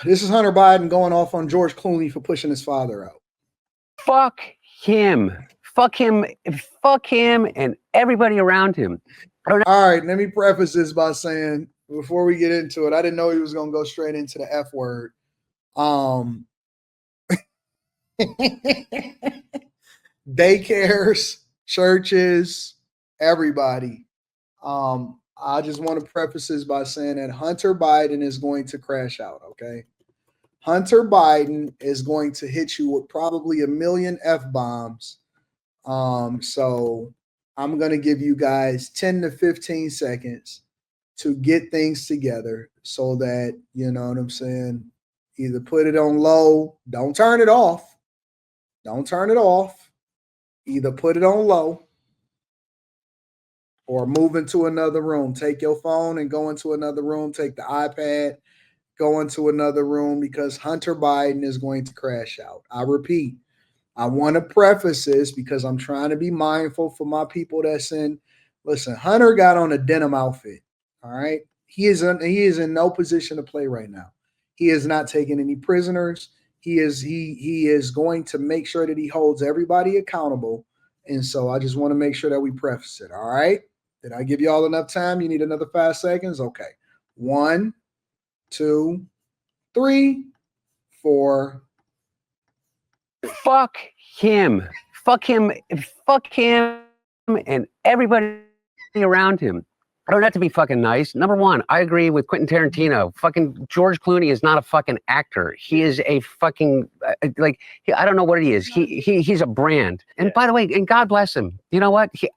This is Hunter Biden going off on George Clooney for pushing his father out. Fuck him. Fuck him. Fuck him and everybody around him. All right, let me preface this by saying, before we get into it, I didn't know he was going to go straight into the F word. Daycares, churches, everybody. I just want to preface this by saying that Hunter Biden is going to crash out, okay? Hunter Biden is going to hit you with probably 1 million F-bombs. So I'm going to give you guys 10 to 15 seconds to get things together so that, you know what I'm saying, either put it on low, don't turn it off. Don't turn it off. Either put it on low or move into another room. Take your phone and go into another room. Take the iPad, go into another room because Hunter Biden is going to crash out. I repeat, I want to preface this because I'm trying to be mindful for my people that's in. Listen, Hunter got on a denim outfit. All right. He is in no position to play right now. He is not taking any prisoners. He is going to make sure that he holds everybody accountable. And so I just want to make sure that we preface it. All right. Did I give you all enough time? You need another 5 seconds? Okay. 1, 2, 3, 4. Fuck him. Fuck him. Fuck him and everybody around him. I don't have to be fucking nice. Number one, I agree with Quentin Tarantino. Fucking George Clooney is not a fucking actor. He is a fucking I don't know what he is. He's a brand. And by the way, and God bless him. You know what? He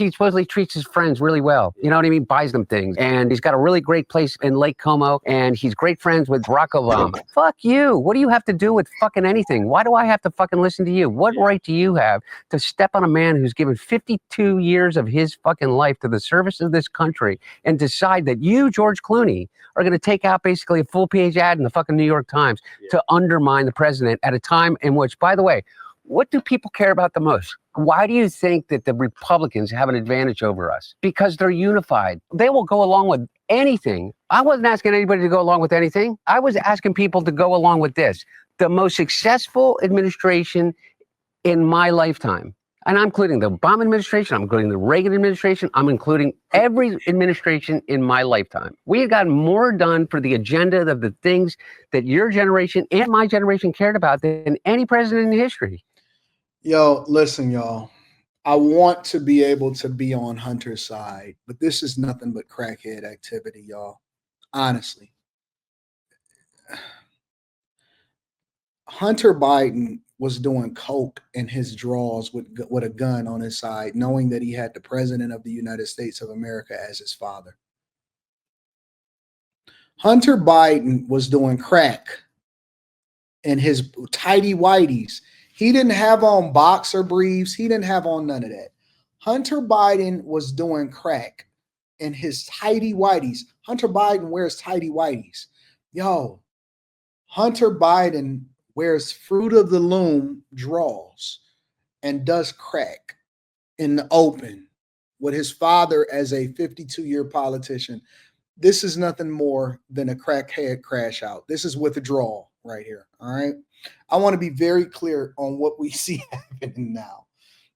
supposedly treats his friends really well. You know what I mean? Buys them things, and he's got a really great place in Lake Como, and he's great friends with Barack Obama. Fuck you. What do you have to do with fucking anything? Why do I have to fucking listen to you? What right do you have to step on a man who's given 52 years of his fucking life to the service of this country? And decide that you, George Clooney, are going to take out basically a full-page ad in the fucking New York Times to undermine the president at a time in which, by the way, what do people care about the most? Why do you think that the Republicans have an advantage over us? Because they're unified. They will go along with anything. I wasn't asking anybody to go along with anything. I was asking people to go along with this. The most successful administration in my lifetime. And I'm including the Obama administration, I'm including the Reagan administration, I'm including every administration in my lifetime. We have gotten more done for the agenda of the things that your generation and my generation cared about than any president in history. Yo, listen, y'all. I want to be able to be on Hunter's side, but this is nothing but crackhead activity, y'all. Honestly. Hunter Biden was doing coke in his drawers with a gun on his side, knowing that he had the president of the United States of America as his father. Hunter Biden was doing crack in his tidy whities. He didn't have on boxer briefs. He didn't have on none of that. Hunter Biden was doing crack in his tidy whities. Hunter Biden wears tidy whities. Yo, Hunter Biden wears Fruit of the Loom draws and does crack in the open with his father as a 52-year politician. This is nothing more than a crackhead crash out. This is withdrawal right here. All right. I want to be very clear on what we see happening now.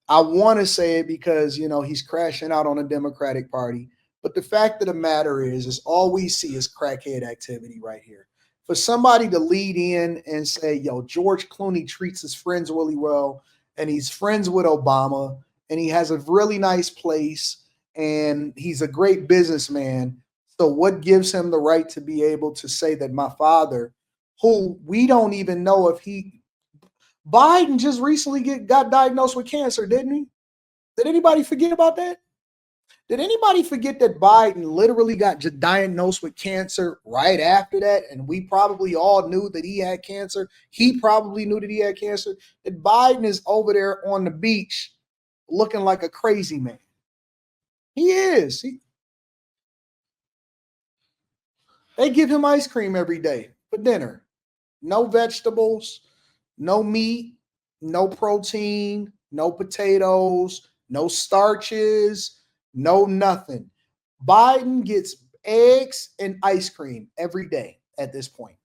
I want to say it because, you know, he's crashing out on the Democratic Party. But the fact of the matter is all we see is crackhead activity right here. For somebody to lead in and say, yo, George Clooney treats his friends really well, and he's friends with Obama, and he has a really nice place, and he's a great businessman. So what gives him the right to be able to say that my father, who we don't even know if Biden just recently got diagnosed with cancer, didn't he? Did anybody forget about that? Did anybody forget that Biden literally got diagnosed with cancer right after that? And we probably all knew that he had cancer. He probably knew that he had cancer. That Biden is over there on the beach looking like a crazy man. He is. They give him ice cream every day for dinner. No vegetables, no meat, no protein, no potatoes, no starches, no nothing. Biden gets eggs and ice cream every day at this point.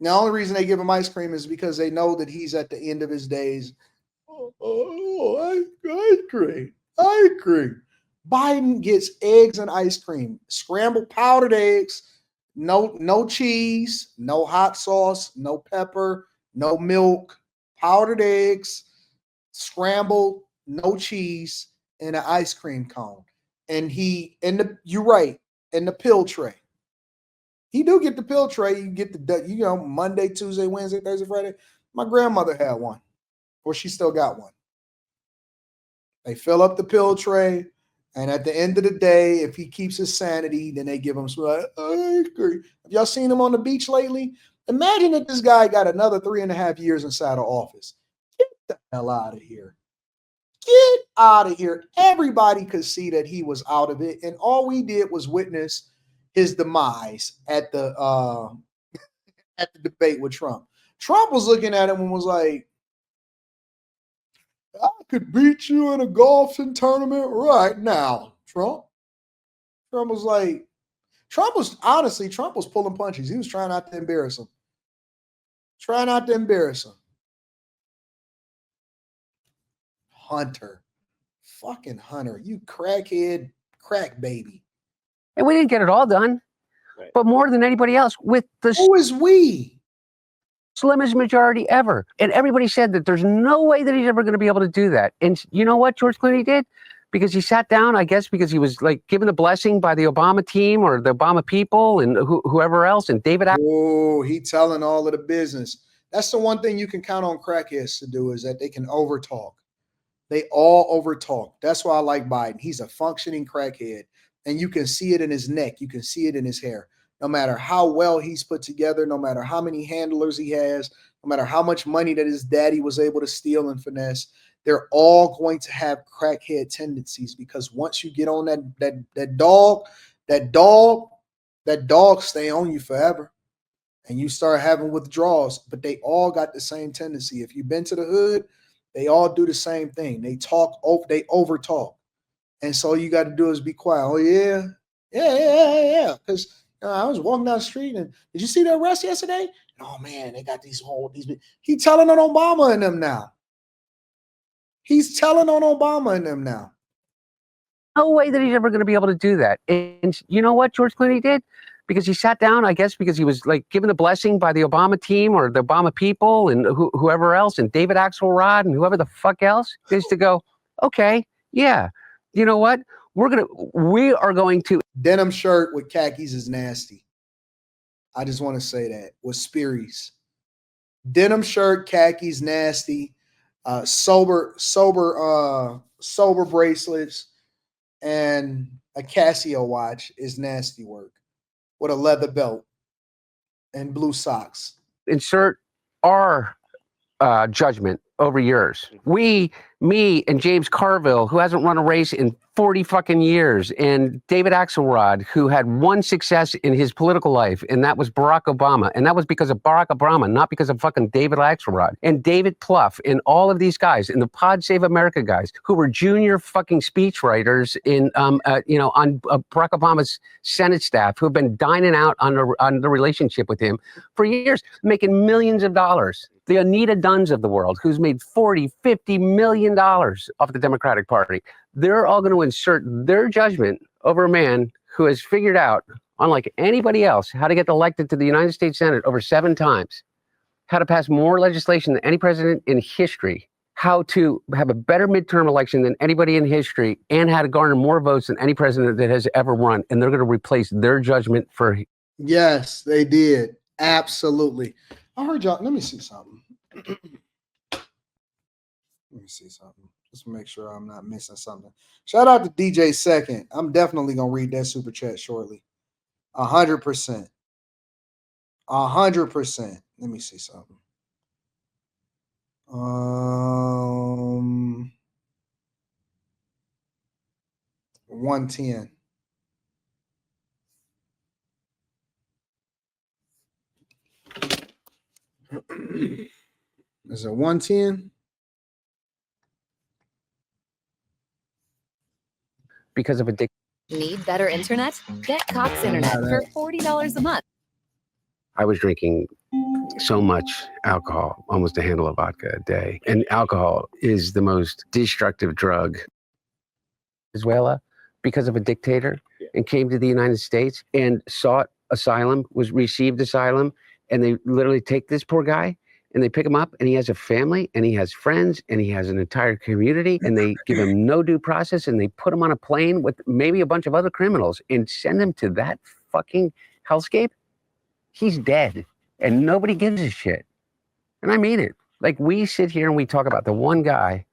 The only reason they give him ice cream is because they know that he's at the end of his days. Ice cream. Ice cream. Biden gets eggs and ice cream, scrambled powdered eggs, no cheese, no hot sauce, no pepper, no milk, powdered eggs, scrambled, no cheese, and an ice cream cone. And you're right, in the pill tray. He do get the pill tray. You get the Monday, Tuesday, Wednesday, Thursday, Friday. My grandmother had one, or she still got one. They fill up the pill tray, and at the end of the day, if he keeps his sanity, then they give him some ice cream. Have y'all seen him on the beach lately? Imagine if this guy got another 3.5 years inside of office. Get the hell out of here. Get out of here. Everybody could see that he was out of it, and all we did was witness his demise at the debate with Trump. Trump was looking at him and was like, I could beat you in a golfing tournament right now, Trump. Trump was pulling punches. He was trying not to embarrass him. Hunter. Fucking Hunter. You crackhead, crack baby. And we didn't get it all done. Right. But more than anybody else, with the who is we? Slimmest majority ever. And everybody said that there's no way that he's ever going to be able to do that. And you know what George Clooney did? Because he sat down, I guess, because he was like given a blessing by the Obama team or the Obama people and whoever else. And David. Oh, he telling all of the business. That's the one thing you can count on crackheads to do, is that they can overtalk. They all overtalk. That's why I like Biden. He's a functioning crackhead. And you can see it in his neck. You can see it in his hair. No matter how well he's put together, no matter how many handlers he has, no matter how much money that his daddy was able to steal and finesse, they're all going to have crackhead tendencies, because once you get on that dog stay on you forever, and you start having withdrawals. But they all got the same tendency. If you've been to the hood, they all do the same thing. They overtalk. And so you got to do is be quiet. Oh, yeah. Because I was walking down the street and did you see the arrest yesterday? Oh, man, they got these. He's telling on Obama and them now. No way that he's ever going to be able to do that. And you know what George Clooney did? Because he sat down, I guess, because he was like given a blessing by the Obama team or the Obama people and whoever else, and David Axelrod and whoever the fuck else, is to go, okay, yeah, you know what? We are going to. Denim shirt with khakis is nasty. I just want to say that, with Sperry's. Denim shirt, khakis, nasty. Sober bracelets and a Casio watch is nasty work, with a leather belt and blue socks. Insert our judgment over yours. Me and James Carville, who hasn't run a race in 40 fucking years, and David Axelrod, who had one success in his political life, and that was Barack Obama. And that was because of Barack Obama, not because of fucking David Axelrod. And David Plouffe, and all of these guys, and the Pod Save America guys, who were junior fucking speechwriters on Barack Obama's Senate staff, who have been dining out on the relationship with him for years, making millions of dollars. The Anita Dunns of the world, who's made $40, $50 million off the Democratic Party. They're all going to insert their judgment over a man who has figured out, unlike anybody else, how to get elected to the United States Senate over 7 times, how to pass more legislation than any president in history, how to have a better midterm election than anybody in history, and how to garner more votes than any president that has ever run. And they're going to replace their judgment for. Yes, they did. Absolutely. I heard y'all. Let me see something. Just to make sure I'm not missing something. Shout out to DJ Second. I'm definitely going to read that super chat shortly. 100%. 100%. Let me see something. 110. Is it 110? Because of addiction. Need better internet? Get Cox Internet for $40 a month. I was drinking so much alcohol, almost a handle of vodka a day. And alcohol is the most destructive drug. Venezuela, because of a dictator, and came to the United States and sought asylum, received asylum, and they literally take this poor guy and they pick him up, and he has a family, and he has friends, and he has an entire community, and they give him no due process, and they put him on a plane with maybe a bunch of other criminals and send him to that fucking hellscape. He's dead, and nobody gives a shit. And I mean it. Like, we sit here and we talk about the one guy,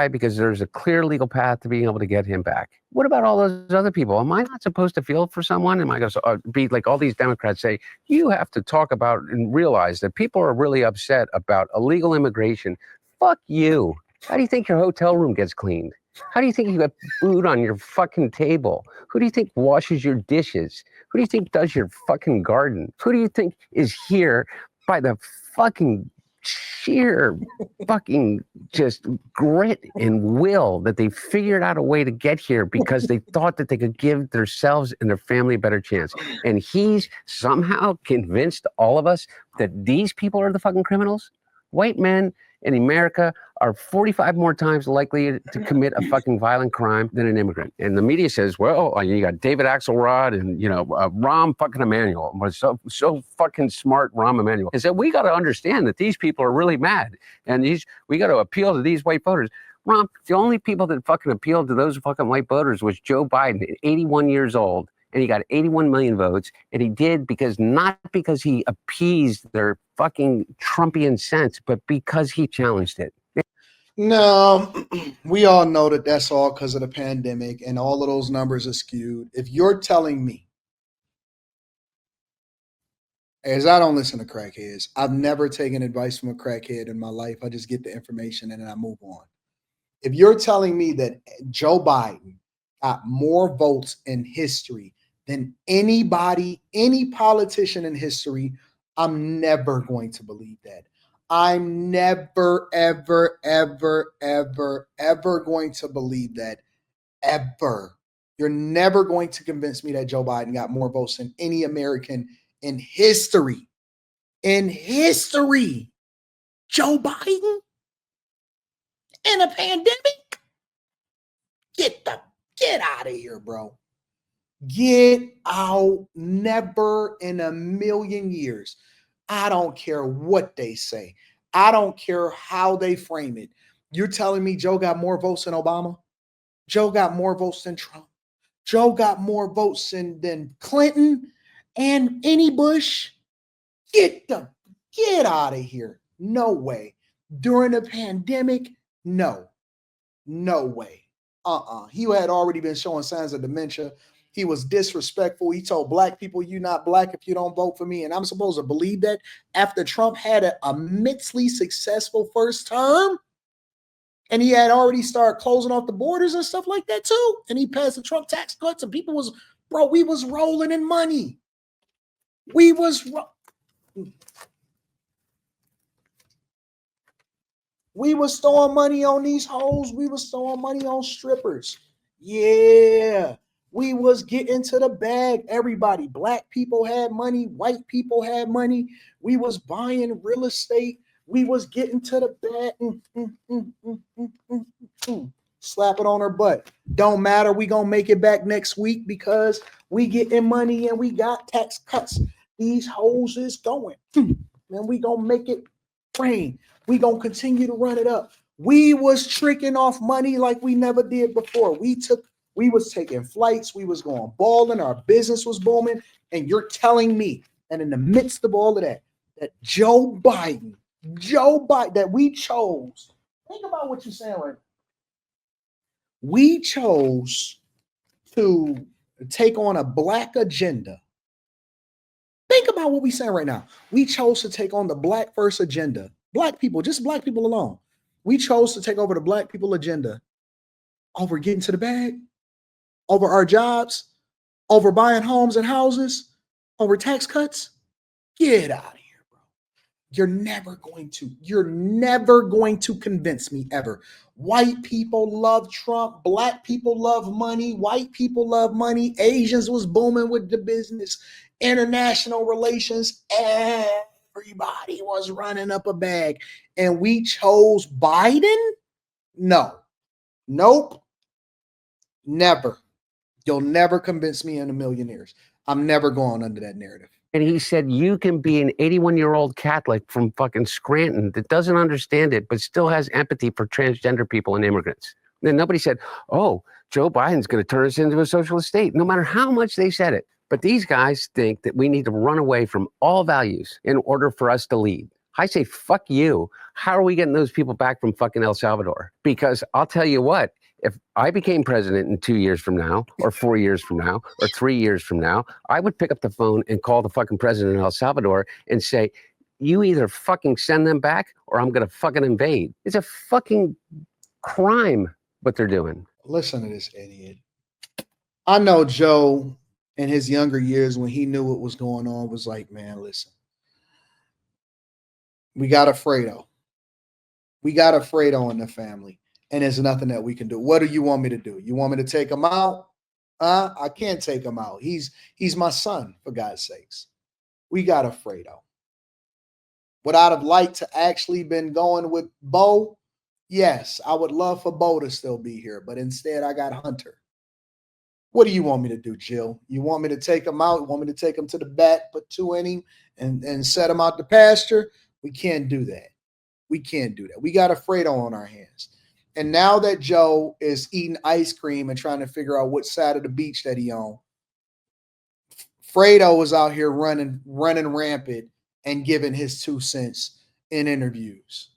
because there's a clear legal path to being able to get him back. What about all those other people? Am I not supposed to feel for someone? Am I going to be like all these Democrats say, you have to talk about and realize that people are really upset about illegal immigration? Fuck you. How do you think your hotel room gets cleaned? How do you think you got food on your fucking table? Who do you think washes your dishes? Who do you think does your fucking garden? Who do you think is here by the fucking sheer fucking just grit and will that they figured out a way to get here because they thought that they could give themselves and their family a better chance? And he's somehow convinced all of us that these people are the fucking criminals. White men in America are 45 more times likely to commit a fucking violent crime than an immigrant. And the media says, well, you got David Axelrod and, Rahm fucking Emanuel. Was so fucking smart, Rahm Emanuel. He said, we got to understand that these people are really mad. And we got to appeal to these white voters. Rahm, the only people that fucking appealed to those fucking white voters was Joe Biden, 81 years old. And he got 81 million votes, and he did not because he appeased their fucking Trumpian sense, but because he challenged it. No, we all know that that's all because of the pandemic, and all of those numbers are skewed. If you're telling me, as I don't listen to crackheads, I've never taken advice from a crackhead in my life. I just get the information and then I move on. If you're telling me that Joe Biden got more votes in history than anybody, any politician in history, I'm never going to believe that. I'm never, ever, ever, ever, ever going to believe that. Ever. You're never going to convince me that Joe Biden got more votes than any American in history. In history. Joe Biden? In a pandemic? Get out of here, bro. Get out. Never in a million years. I don't care what they say. I don't care how they frame it. You're telling me Joe got more votes than Obama? Joe got more votes than Trump? Joe got more votes than Clinton and any Bush? Get out of here. No way. During the pandemic? No way. He had already been showing signs of dementia. He was disrespectful. He told black people, you're not black if you don't vote for me. And I'm supposed to believe that after Trump had an immensely successful first term, and he had already started closing off the borders and stuff like that too. And he passed the Trump tax cuts, and people we was rolling in money. We was throwing money on these hoes. We was throwing money on strippers. Yeah. We was getting to the bag. Everybody, black people had money. White people had money. We was buying real estate. We was getting to the bag. Slap it on her butt. Don't matter. We gonna make it back next week because we getting money and we got tax cuts. These hoes is going. And we gonna make it rain. We gonna continue to run it up. We was tricking off money like we never did before. We was taking flights. We was going balling. Our business was booming. And you're telling me, and in the midst of all of that Joe Biden, that we chose. Think about what you're saying right now. We chose to take on a black agenda. Think about what we're saying right now. We chose to take on the black first agenda. Black people, just black people alone. We chose to take over the black people agenda over getting to the bag, over our jobs, over buying homes and houses, over tax cuts. Get out of here, bro. You're never going to convince me ever. White people love Trump. Black people love money. White people love money. Asians was booming with the business. international relations, everybody was running up a bag. And we chose Biden? No. Nope. Never. You'll never convince me in a million years. I'm never going under that narrative. And he said, you can be an 81-year-old Catholic from fucking Scranton that doesn't understand it, but still has empathy for transgender people and immigrants. And then nobody said, oh, Joe Biden's going to turn us into a socialist state, no matter how much they said it. But these guys think that we need to run away from all values in order for us to lead. I say, fuck you. How are we getting those people back from fucking El Salvador? Because I'll tell you what, if I became president in 2 years from now, or 4 years from now, or 3 years from now, I would pick up the phone and call the fucking president of El Salvador and say, you either fucking send them back or I'm going to fucking invade. It's a fucking crime what they're doing. Listen to this idiot. I know Joe in his younger years when he knew what was going on was like, man, listen, we got a Fredo. We got a Fredo in the family. And there's nothing that we can do. What do you want me to do? You want me to take him out? I can't take him out. He's my son, for God's sakes. We got a Fredo. Would I have liked to actually been going with Bo? Yes, I would love for Bo to still be here, but instead I got Hunter. What do you want me to do, Jill? You want me to take him out? You want me to take him to the bat, put 2 in him, and set him out the pasture? We can't do that. We can't do that. We got a Fredo on our hands. And now that Joe is eating ice cream and trying to figure out which side of the beach that he on, Fredo is out here running rampant and giving his 2 cents in interviews.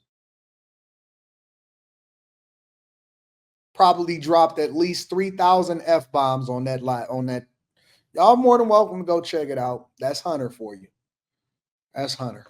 Probably dropped at least 3,000 F-bombs on that line. Y'all more than welcome to go check it out. That's Hunter for you. That's Hunter.